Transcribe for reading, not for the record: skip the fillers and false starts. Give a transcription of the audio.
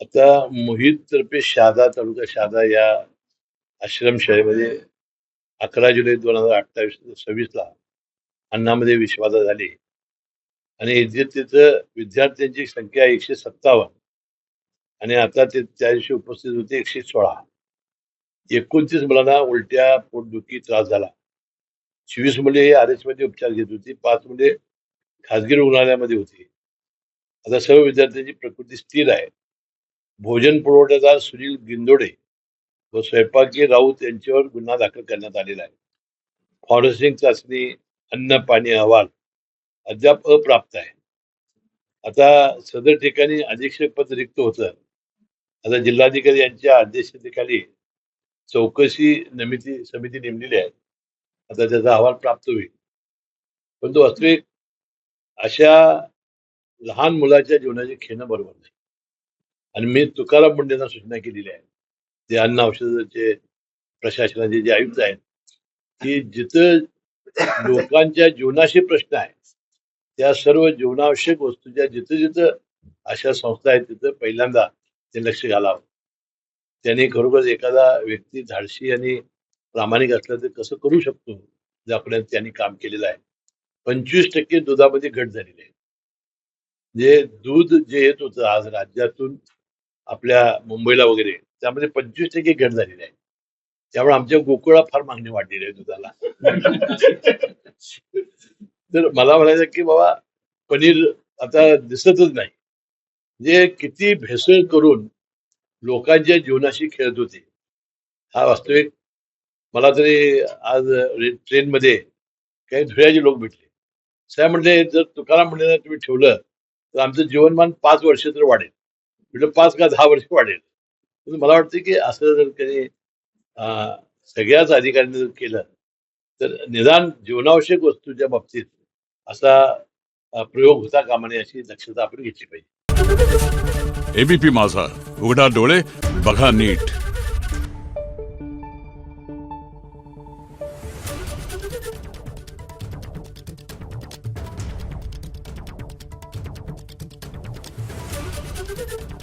आता मोहित तर्फे शहादा तालुका शहादा या आश्रमशाळेमध्ये 11 जुलै 2026 ला अन्नामध्ये विषबाधा झाली आणि तिथं विद्यार्थ्यांची संख्या 157 आणि आता ते त्या दिवशी उपस्थित होते 116. 29 मुलांना उलट्या, पोटदुखी त्रास झाला. 24 मुले RS मध्ये उपचार घेत होती. 5 मुले खासगी रुग्णालयामध्ये होती. आता सर्व विद्यार्थ्यांची प्रकृती स्थिर आहे. भोजन पुरवठादार सुनील गिंदोडे व स्वयंपाकी राऊत यांच्यावर गुन्हा दाखल करण्यात आलेला आहे. फॉरेन्सिक चाचणी, अन्न पाणी अहवाल अद्याप अप्राप्त आहे. आता सदर ठिकाणी अधीक्षक पद रिक्त होतं. आता जिल्हाधिकारी यांच्या अध्यक्षतेखाली चौकशी समिती नेमलेली आहे. आता त्याचा अहवाल प्राप्त होईल. परंतु वास्तविक अशा लहान मुलाच्या जीवनाचे खेळणं बरोबर नाही. आणि मी तुकाराम मुंडेंना सूचना केलेली आहे, जे अन्न औषधाचे प्रशासनाचे जे आयुक्त आहेत, की जिथं लोकांच्या जीवनाशी प्रश्न आहे, त्या सर्व जीवनावश्यक वस्तूच्या जिथं जिथं अशा संस्था आहेत तिथं पहिल्यांदा ते लक्ष घालावं. त्यांनी खरोखर एखादा व्यक्ती धाडसी आणि प्रामाणिक असला तर कसं करू शकतो, ज्यापर्यंत त्यांनी काम केलेलं आहे. 25% दुधामध्ये घट झालेली आहे. जे दूध जे येत होतं आज राज्यातून आपल्या मुंबईला वगैरे, त्यामध्ये 25% घट झालेली आहे. त्यामुळे आमच्या गोकुळात फार मागणी वाढलेली आहे दुधाला. तर मला म्हणायचं की बाबा पनीर आता दिसतच नाही. जे किती भेसळ करून लोकांच्या जीवनाशी खेळत होते, हा वास्तविक. मला तरी आज ट्रेनमध्ये काही धुळ्याचे लोक भेटले. साहेब म्हणले, जर तुकाराम मुंडेंना तुम्ही ठेवलं तर आमचं जीवनमान 5 वर्ष तर वाढेल. म्हटलं 5 का 10 वर्ष वाढेल. मला वाटतं की असं जर काही सगळ्याच अधिकाऱ्यांनी जर केलं तर निदान जीवनावश्यक वस्तूच्या बाबतीत असा प्रयोग होता कामा नये, अशी दक्षता आपण घेतली पाहिजे. एबीपी माझा, उघडा डोळे बघा नीट. Thank you.